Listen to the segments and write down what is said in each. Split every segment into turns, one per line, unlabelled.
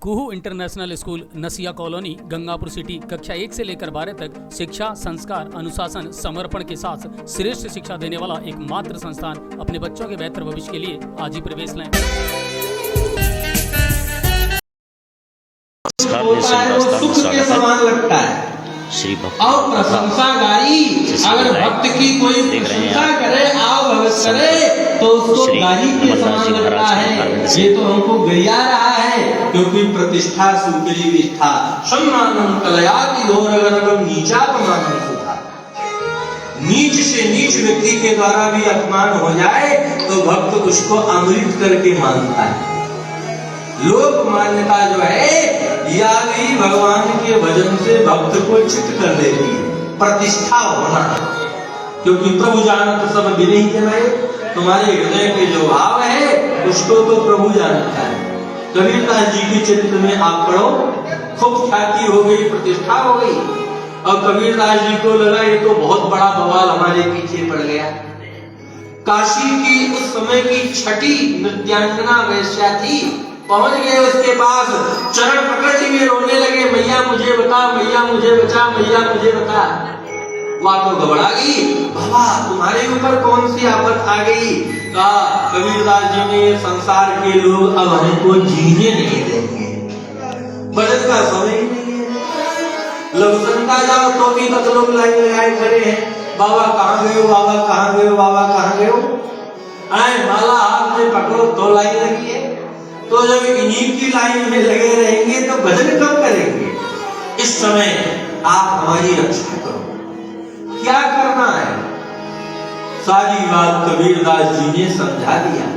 कुहू international school नसिया colony Gangapur city कक्षा 1 से लेकर 12 तक शिक्षा, संस्कार, अनुशासन, समर्पण के साथ श्रेष्ठ शिक्षा देने वाला एकमात्र संस्थान। अपने बच्चों के बेहतर भविष्य के लिए आज ही प्रवेश लें।
समान लगता है
श्री भक्त
और प्रशंसा गाई। अगर भक्त की कोई प्रशंसा करे, आओ भगत करे, तो उसको गाई के समान लगता है। ये तो हमको गैया रहा है, क्योंकि प्रतिष्ठा सुकरी विष्ठा सम्मानम कलयाति घोरगरगम नीचापमानम सुधा। नीच से नीच व्यक्ति के द्वारा भी अपमान हो जाए तो भक्त उसको अमृत करके मानता है। लोक मान्यता जो है या भी भगवान के भजन से भक्त को चित कर देती है, प्रतिष्ठा होना। क्योंकि प्रभु जानत सब विनय के भय, तुम्हारे हृदय के जो भाव है उसको तो प्रभु जानता है। कबीरदास जी के चरित्र में आप पढ़ो, खूब ख्याति हो गई, प्रतिष्ठा हो गई, और कबीरदास जी को लगा ये तो बहुत बड़ा बवाल हमारे पीछे पड़ गया। काशी की उस समय की छठी नृत्यांगना वैश्या थी, पहुंच गए उसके पास, चरण पकड़ लिए, रोने लगे, मैया मुझे बता, मैया मुझे बचा, मैया मुझे बता। वह तो घबरा गई, बाबा तुम्हारे ऊपर कौन सी आफत आ गई? कहा कबीरदास जी ने, संसार के लोग अब हमको जीने नहीं देंगे, बचत का समय नहीं है। लघुशंका जाओ तो भी तक लोग लाइन लगाए खड़े हैं, बाबा कहाँ गए हो, बाबा कहाँ गए हो, बाबा कहाँ गए हो? आए माला हाथ में पकड़ो तो लाइन लगी है। तो जब इन्हीं की लाइन में लगे रहेंगे तो भजन कब करेंगे? इस समय आप हमारी रक्षा करो। क्या करना है? सारी बात कबीरदास जी ने समझा दिया।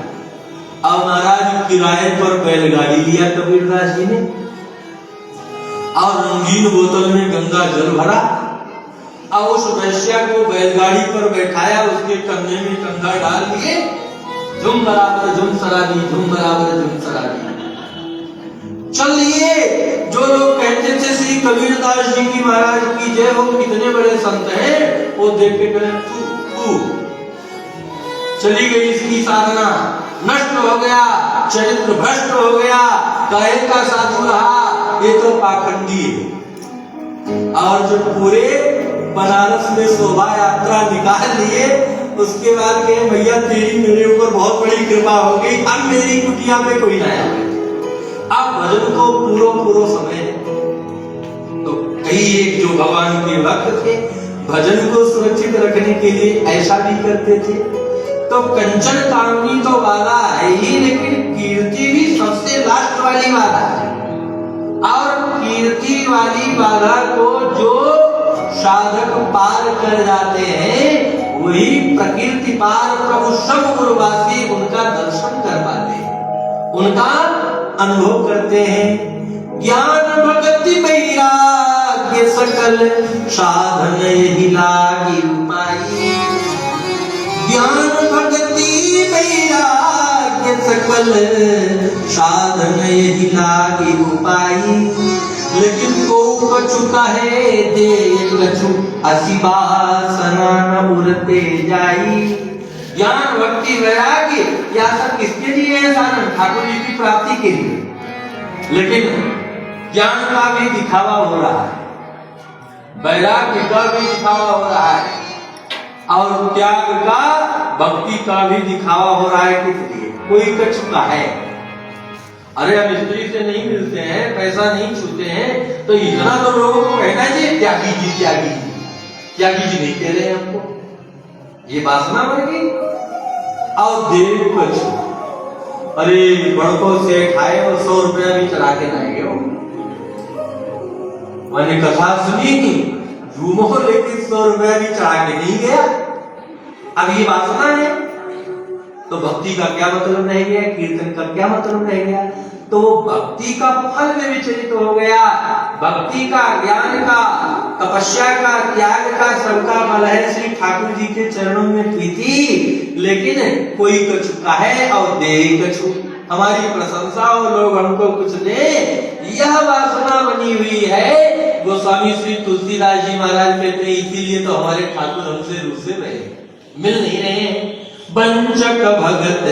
अब महाराज किराए पर बैलगाड़ी लिया कबीरदास जी ने, और रंगीन बोतल में गंगा जल भरा, और उस वैश्या को बैलगाड़ी पर बैठाया, उसके कंधे में कंधा डाल दिए, झुम बराबर झुम सराबी, झुम बराबर झुम सराबी। चलिए, जो लोग कहते थे श्री कबीरदास जी की महाराज की जय हो, कितने बड़े संत हैं, वो देख के कहते तू चली गई इसकी साधना, नष्ट हो गया, चरित्र भ्रष्ट हो गया, कहे का साधु रहा, ये तो पाखंडी है। और जो पूरे बनारस में शोभा यात्रा निकाल लिए, उसके बाद कहे भैया तेरी मेरे ऊपर बहुत बड़ी कृपा हो गई, अब मेरी कुटिया में कोई ना आए। अब भजन को पूरो समय तो कई एक जो भगवान के भक्त थे, भजन को सुरक्षित रखने के लिए ऐसा भी करते थे। तो कंचन कामनी तो बाधा है ही, लेकिन कीर्ति भी सबसे लास्ट वाली बाधा है। और कीर्ति वाली बाधा को जो साधक पार कर जाते हैं, वही प्रकृति पार प्रभु सब गुरुवासी उनका दर्शन कर पाते हैं, उनका अनुभव करते हैं। ज्ञान भक्ति वैराग्य सकल साधन यही लागी उपाई। ज्ञान भक्ति वैराग्य सकल साधन यही लागी उपाई। लेकिन को कछुका है दे कछु असिबासना न उड़ते जाई। ज्ञान भक्ति वैराग्य या सब किसके लिए है? साधन ठाकुर जी की प्राप्ति के लिए। लेकिन ज्ञान का भी दिखावा हो रहा है, वैराग्य का भी दिखावा हो रहा है, और त्याग का, भक्ति का भी दिखावा हो रहा है। किस लिए? कोई कछुका है। अरे हम स्त्री से नहीं मिलते हैं, पैसा नहीं छूते हैं, तो इतना तो लोगों को कहना चाहिए त्यागी जी, त्यागी जी। त्यागी जी नहीं कह रहे हैं हमको, ये वासना बन गई। और देव कछु, अरे बड़कों से खाए और 100 रुपया भी चला के लाएंगे हो। मैंने कथा सुनी, झूमो लेकिन 100 रुपया भी चढ़ा के नहीं गया। अब ये वासना है, तो भक्ति का क्या मतलब रह गया, कीर्तन का क्या मतलब रह गया? तो वो भक्ति का फल में विचलित हो गया। भक्ति का, ज्ञान का, तपस्या का, त्याग का सबका फल है श्री ठाकुर जी के चरणों में प्रीति। लेकिन कोई कछुका है और दे कछु, हमारी प्रशंसा और लोग हमको कुछ दे, यह वासना बनी हुई है। गोस्वामी श्री तुलसीदास जी महाराज कहते हैं, इसीलिए तो हमारे ठाकुर हमसे रूठे रहे, मिल नहीं रहे हैं। वंचक भगत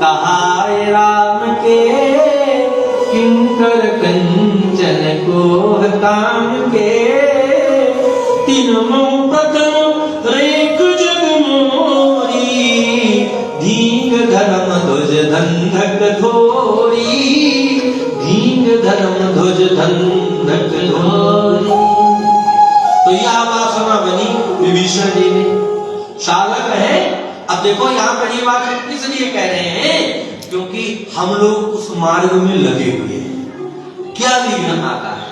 कहाए राम के, किंकर कंचन को काम के तीनों प्रथम रेख जग मोरी धींग धर्म ध्वज धंधक धोरी धींग धर्म ध्वज धंधक धोरी। तो यह आवासना बनी विभीषण जी ने, शालक है। अब देखो यहाँ पर ये बात इसलिए कह रहे हैं क्योंकि हम लोग उस मार्ग में लगे हुए हैं। क्या विघ्न आता है,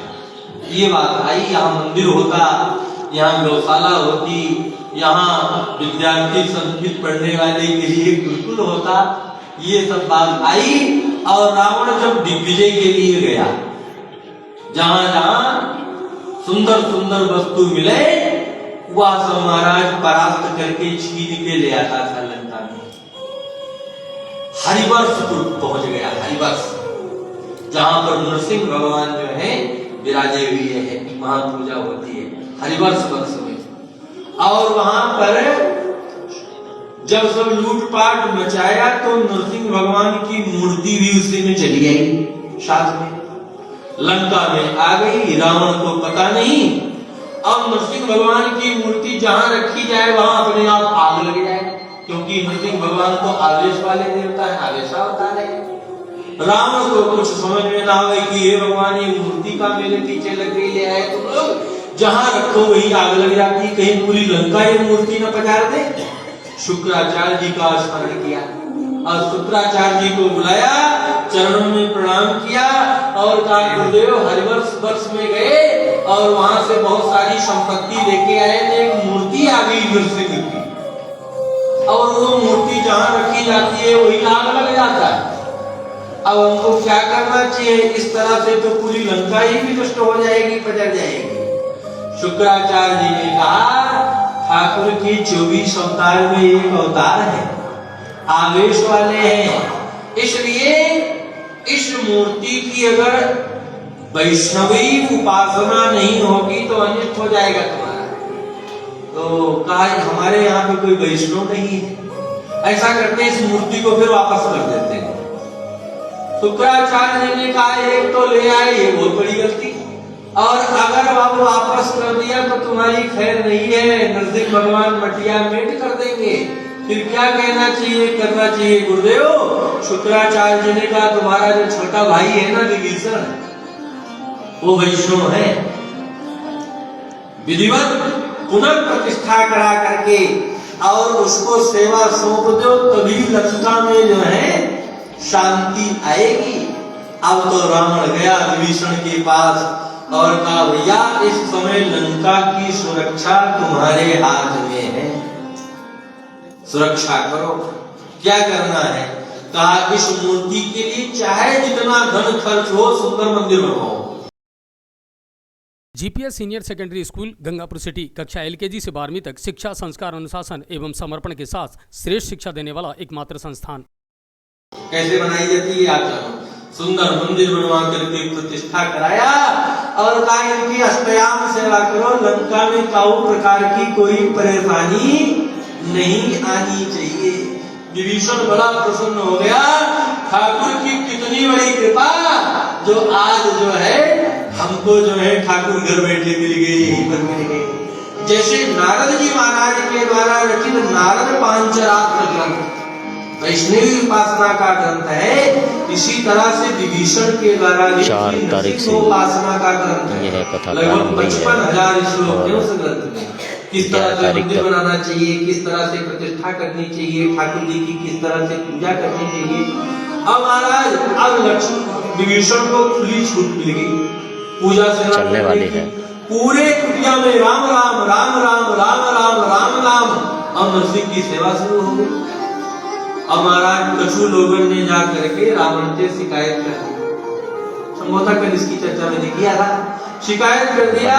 ये बात आई। यहाँ मंदिर होता, यहाँ गौशाला होती, यहाँ विद्यार्थी संस्कृत पढ़ने वाले के लिए गुरुकुल होता, ये सब बात आई। और रावण जब दिग्विजय के लिए गया, जहां जहां सुंदर सुंदर वस्तु मिले वह सब महाराज परास्त करके छीन के ले आता था लंका में। हरिवर्ष पहुंच गया, हरिवर्ष जहां पर नरसिंह भगवान जो है विराजे हुए हैं, महापूजा होती है हरिवर्ष वर्ष में। और वहां पर जब सब लूटपाट मचाया तो नरसिंह भगवान की मूर्ति भी उसी में चली गई, साथ में लंका में आ गई। रावण को पता नहीं। अब नरसिंह भगवान की मूर्ति जहां रखी जाए वहां अपने आप आग लग जाए, क्योंकि नरसिंह भगवान तो आवेश वाले देवता है, आवेशा होता है। रावण को कुछ समझ में ना आवे कि ये भगवान ये मूर्ति का मेरे पीछे लग गई, ले आए तुम लोग, जहां रखो वही आग लग जाती, कहीं पूरी लंका ये मूर्ति न पजार दे। शुक्राचार्य जी का स्मरण किया और शुक्राचार्य जी को बुलाया, चरणों में प्रणाम किया और कहा गुरुदेव हरिवर्ष वर्ष में गए और वहां से बहुत सारी संपत्ति लेके आए थे, एक मूर्ति आ गई नरसिंह की, और वो मूर्ति जहां रखी जाती है वही आग लग जाता है। अब हमको क्या करना चाहिए, इस तरह से तो पूरी लंका ही भी नष्ट हो जाएगी, पजर जाएगी। शुक्राचार्य जी ने कहा ठाकुर की 24 अवतार में एक अवतार है, आवेश वाले हैं, इसलिए इस मूर्ति की अगर वैष्णवी उपासना नहीं होगी तो अनिष्ट हो जाएगा तुम्हारा। तो कहा हमारे यहाँ पे कोई वैष्णव नहीं है, ऐसा करते इस मूर्ति को फिर वापस कर देते हैं। शुक्राचार्य ने कहा एक तो ले आए, ये बहुत बड़ी गलती, और अगर अब वापस कर दिया तो तुम्हारी खैर नहीं है, नरसिंह भगवान मटिया मेट कर देंगे, फिर क्या कहना चाहिए, करना चाहिए गुरुदेव। शुक्राचार्य जी ने कहा तुम्हारा जो छोटा भाई है ना विभीषण, वो वैष्णव है, विधिवत पुनर्प्रतिष्ठा करा करके और उसको सेवा सौंप दो, तभी लंका में जो है शांति आएगी। अब तो रावण गया विभीषण के पास और कहा भैया इस समय लंका की सुरक्षा तुम्हारे हाथ में है, सुरक्षा करो। क्या करना है, कहा इस मूर्ति के लिए चाहे जितना धन खर्च हो सुंदर मंदिर बनवाओ।
GPS senior secondary school Gangapur city कक्षा एलकेजी से 12वीं तक शिक्षा, संस्कार, अनुशासन एवं समर्पण के साथ श्रेष्ठ शिक्षा देने वाला एकमात्र संस्थान।
कैसे बनाई जाती है आप जानो, सुंदर मंदिर बनवा करके प्रतिष्ठा कराया और कहा इनकी अष्टयाम सेवा करो, लंका में काऊ प्रकार की कोई परेशानी नहीं आनी चाहिए। विभीषण बड़ा प्रसन्न हो गया, ठाकुर की कितनी बड़ी कृपा जो आज जो है हमको जो है ठाकुर घर बैठे मिल गए, यहीं पर मिल गए। जैसे नारद जी महाराज के द्वारा रचित नारद पांचरात्र ग्रंथ वैष्णवी उपासना का ग्रंथ है, इसी तरह से विभीषण के द्वारा
4 तारीख से
उपासना का ग्रंथ है, लगभग 55,000 श्लोक है उस ग्रंथ में। किस तरह से मंदिर बनाना चाहिए, किस तरह से प्रतिष्ठा करनी चाहिए, ठाकुर जी की किस तरह से पूजा करनी चाहिए। अब महाराज अब लक्ष्मण विभीषण को खुली छूट मिल गई, पूजा से
चलने वाली है।
पूरे कुटिया में राम राम राम राम राम राम राम राम, अब नरसिंह की सेवा शुरू हो गई। अब महाराज कछु लोगों ने जा करके रावण से शिकायत कर दी, संभवतः कल इसकी चर्चा मैंने किया था, शिकायत कर दिया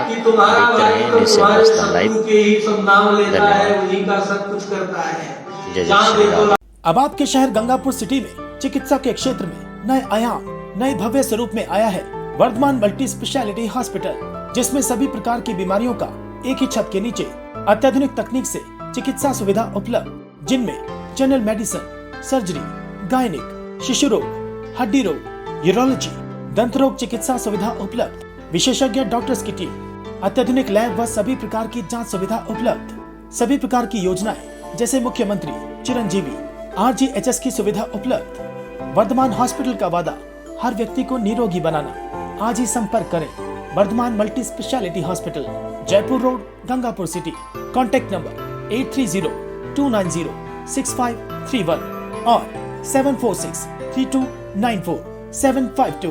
कि तुम्हारा भाई तो तुम्हारे शत्रु के ही सब नाम लेता है, उन्हीं का सब कुछ करता है, जहाँ देखो।
अब आपके शहर गंगापुर सिटी में चिकित्सा के क्षेत्र में नए आयाम, नए भव्य स्वरूप में आया है वर्धमान मल्टी स्पेशलिटी हॉस्पिटल, जिसमें सभी प्रकार की बीमारियों का एक ही छत के नीचे अत्याधुनिक तकनीक से चिकित्सा सुविधा उपलब्ध, जिनमें जनरल मेडिसिन, सर्जरी, गायनिक, शिशु रोग, हड्डी रोग, यूरोलॉजी, दंत रोग चिकित्सा सुविधा उपलब्ध, विशेषज्ञ डॉक्टर्स की टीम, अत्याधुनिक लैब व सभी प्रकार की जांच सुविधा उपलब्ध, सभी प्रकार की योजनाएं जैसे मुख्यमंत्री, चिरंजीवी, RGHS की सुविधा उपलब्ध। वर्धमान हॉस्पिटल का वादा हर व्यक्ति को निरोगी बनाना। आज ही संपर्क करें Vardhman multi speciality hospital, Jaipur road, Gangapur city. Contact number 8302906531 और 7463294752।